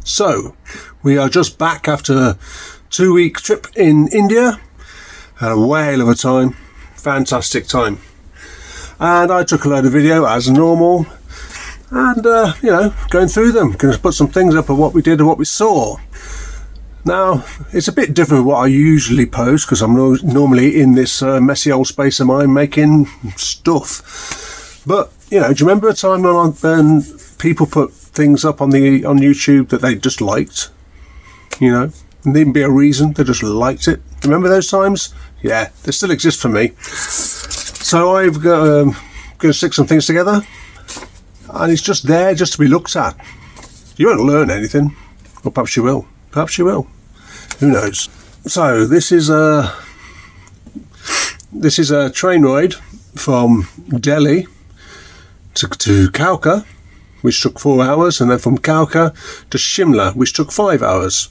So, we are just back after a 2-week trip in India. Had a whale of a time. Fantastic time. And I took a load of video as normal. And, going through them. Going to put some things up of what we did and what we saw. Now, it's a bit different from what I usually post, because I'm normally in this messy old space of mine making stuff. But, do you remember a time when people put things up on YouTube that they just liked? And there didn't be a reason, they just liked it. Remember those times? Yeah, they still exist for me. So I've got going to stick some things together, and it's just there just to be looked at. You won't learn anything, or perhaps you will. Perhaps you will. Who knows? So this is a train ride from Delhi to Kalka, which took 4 hours, and then from Kalka to Shimla, which took 5 hours.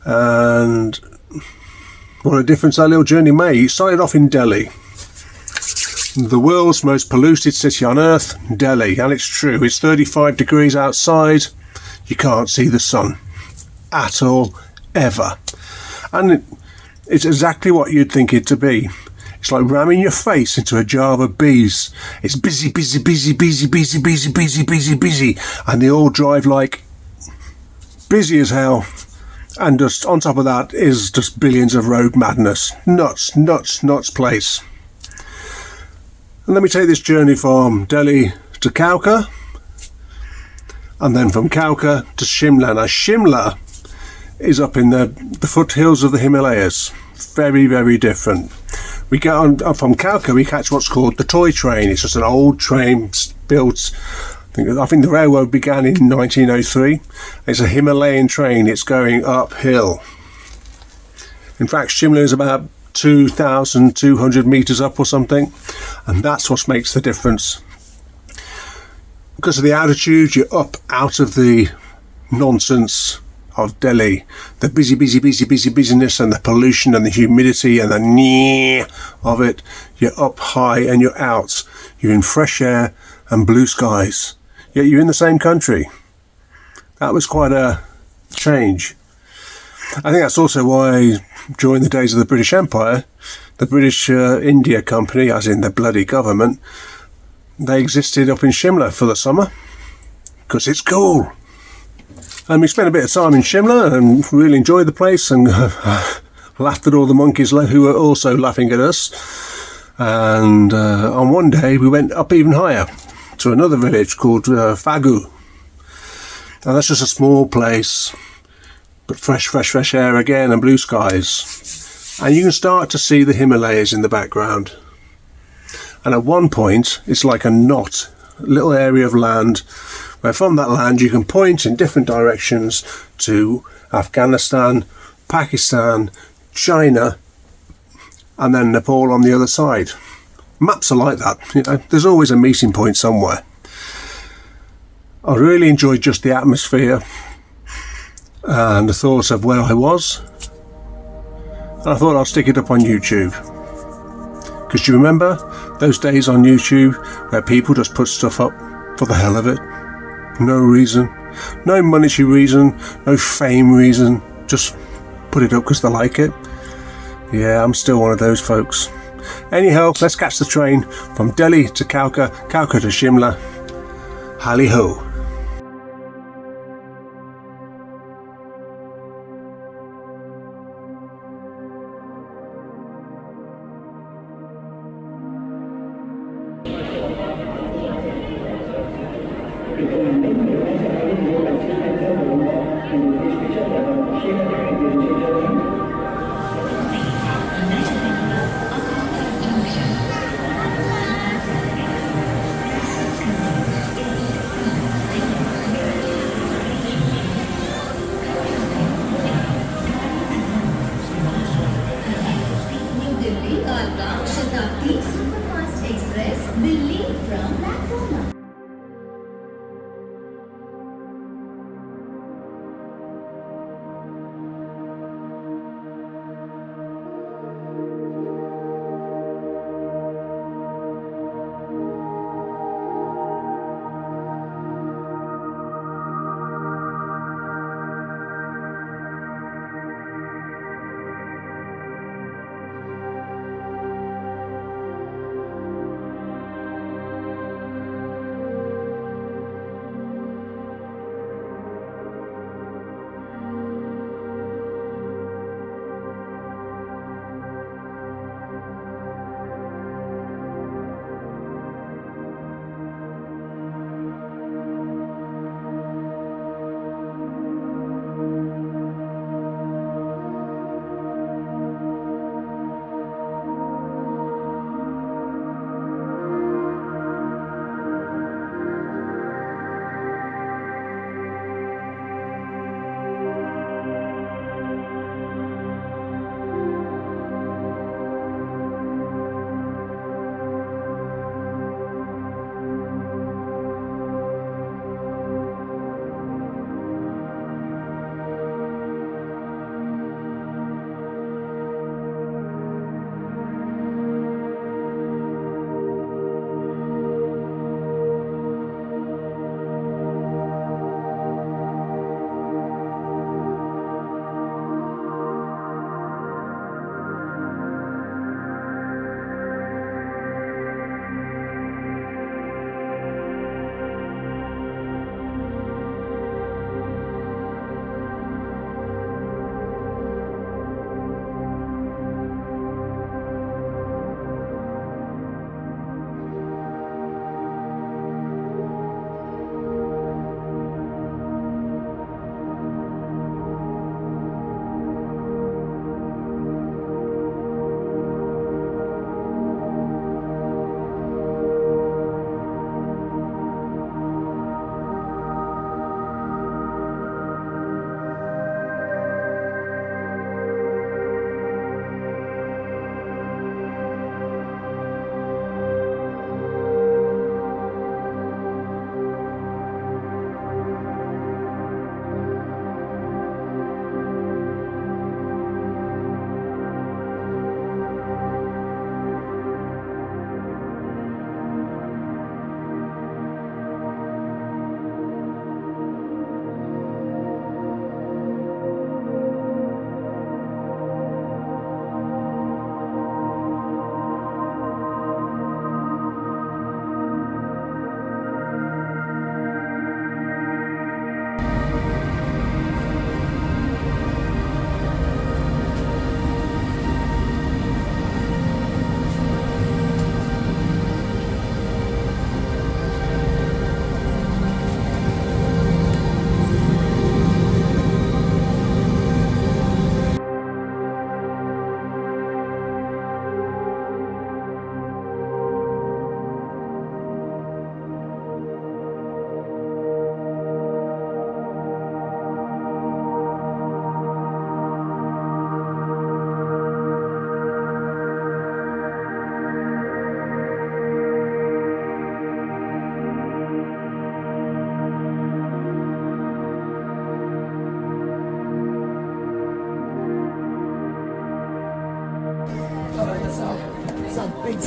And what a difference that little journey made. It started off in Delhi, the world's most polluted city on earth, Delhi. And it's true, it's 35 degrees outside. You can't see the sun at all, ever. And it's exactly what you'd think it to be. It's like ramming your face into a jar of bees. It's busy, busy, busy, busy, busy, busy, busy, busy, busy. And they all drive like busy as hell. And just on top of that is just billions of road madness. Nuts, nuts, nuts place. And let me take this journey from Delhi to Kalka. And then from Kalka to Shimla. Now Shimla is up in the foothills of the Himalayas. Very, very different. We get on from Kalka, we catch what's called the toy train. It's just an old train built, I think the railroad began in 1903. It's a Himalayan train. It's going uphill. In fact, Shimla is about 2,200 meters up or something, and that's what makes the difference. Because of the altitude, you're up out of the nonsense of Delhi, the busy, busy, busy, busy, busyness, and the pollution and the humidity and the nyeh of it. You're up high and you're out. You're in fresh air and blue skies. Yet you're in the same country. That was quite a change. I think that's also why during the days of the British Empire, the British India Company, as in the bloody government, they existed up in Shimla for the summer. Because it's cool. And we spent a bit of time in Shimla and really enjoyed the place and laughed at all the monkeys who were also laughing at us. And on one day we went up even higher to another village called Fagu. And that's just a small place, but fresh air again and blue skies. And you can start to see the Himalayas in the background. And at one point it's like a knot, a little area of land, where from that land you can point in different directions to Afghanistan, Pakistan, China, and then Nepal on the other side. Maps are like that, there's always a meeting point somewhere. I really enjoyed just the atmosphere and the thoughts of where I was. And I thought I'll stick it up on YouTube. Because you remember those days on YouTube where people just put stuff up for the hell of it? No reason, no monetary reason, no fame reason, just put it up because they like it. Yeah, I'm still one of those folks. Anyhow, let's catch the train from Delhi to Kalka, Kalka to Shimla. Hally ho. Kalka Shimla Superfast Express will leave from platform.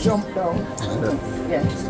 jump down. Yeah.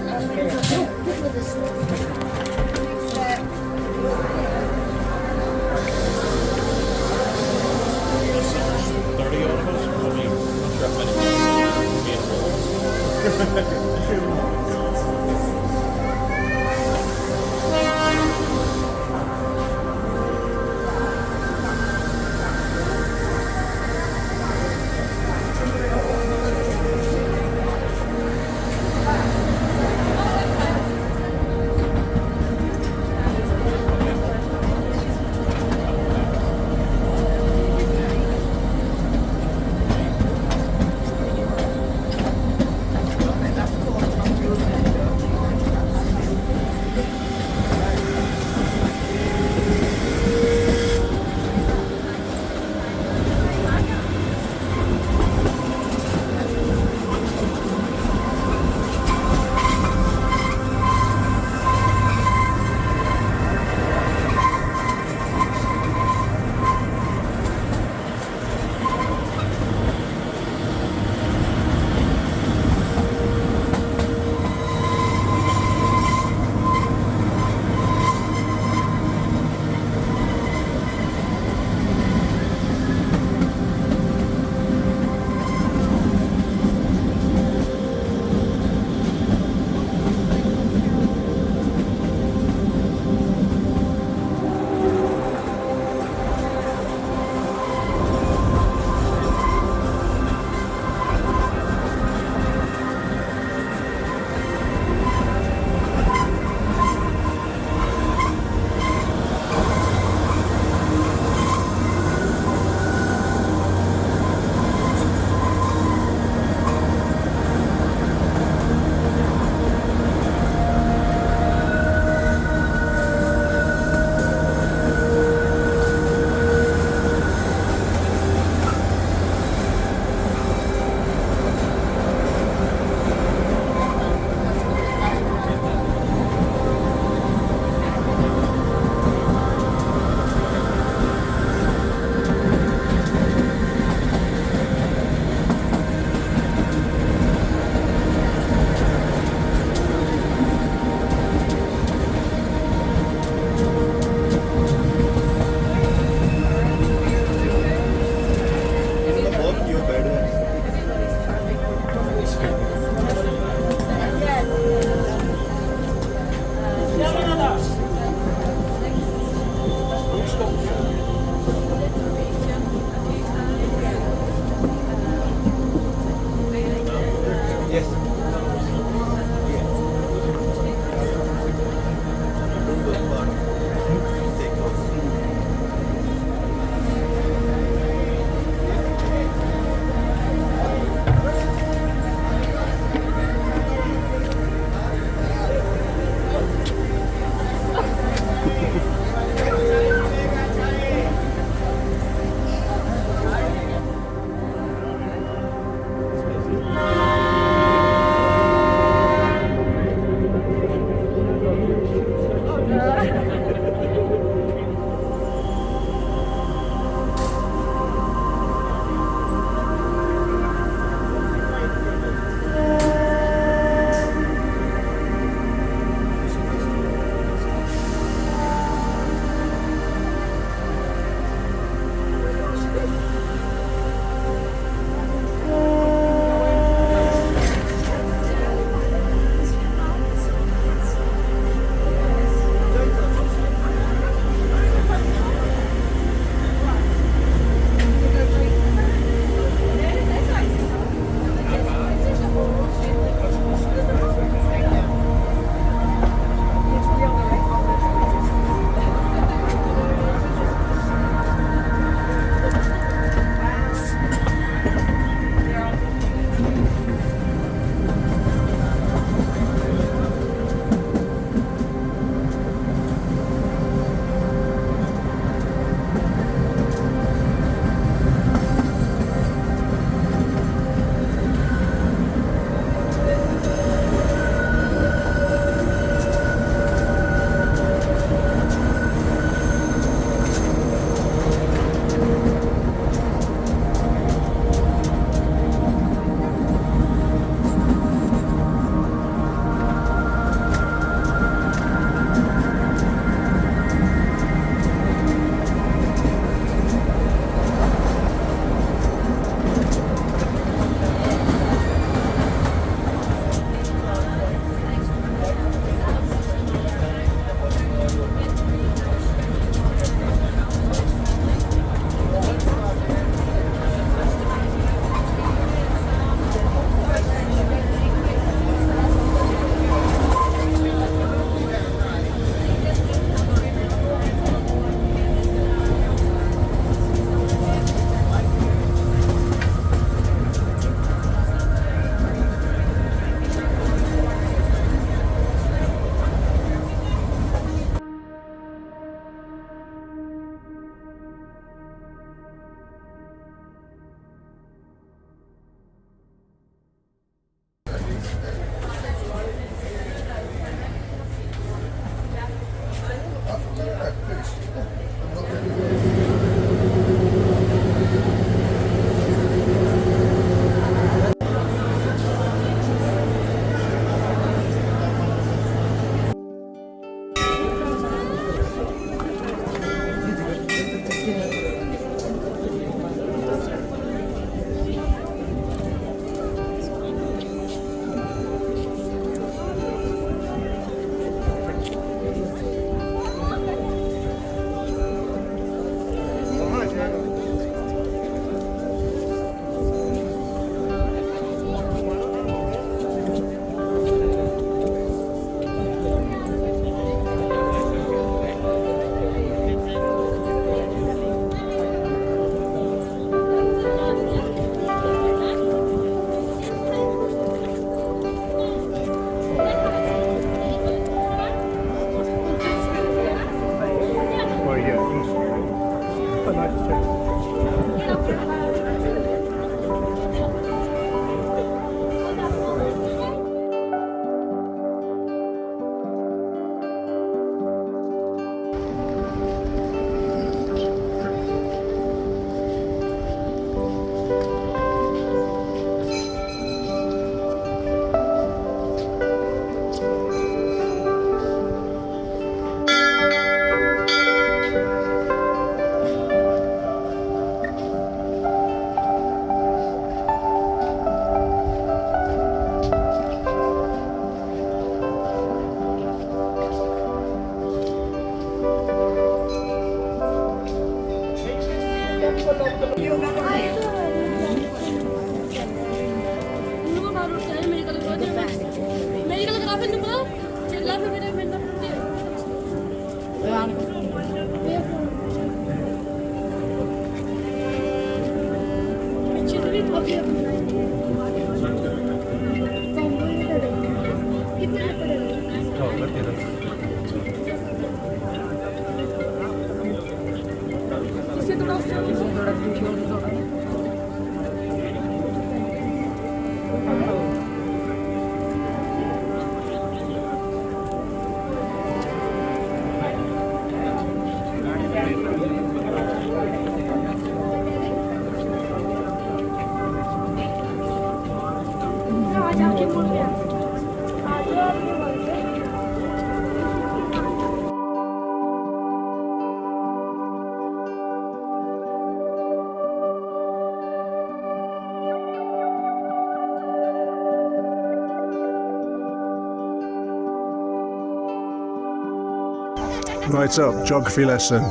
Right up, geography lesson.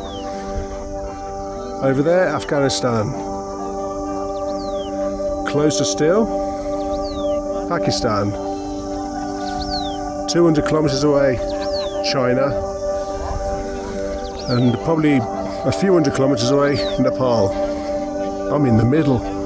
Over there, Afghanistan. Closer still, Pakistan. 200 kilometers away, China. And probably a few hundred kilometers away, Nepal. I'm in the middle.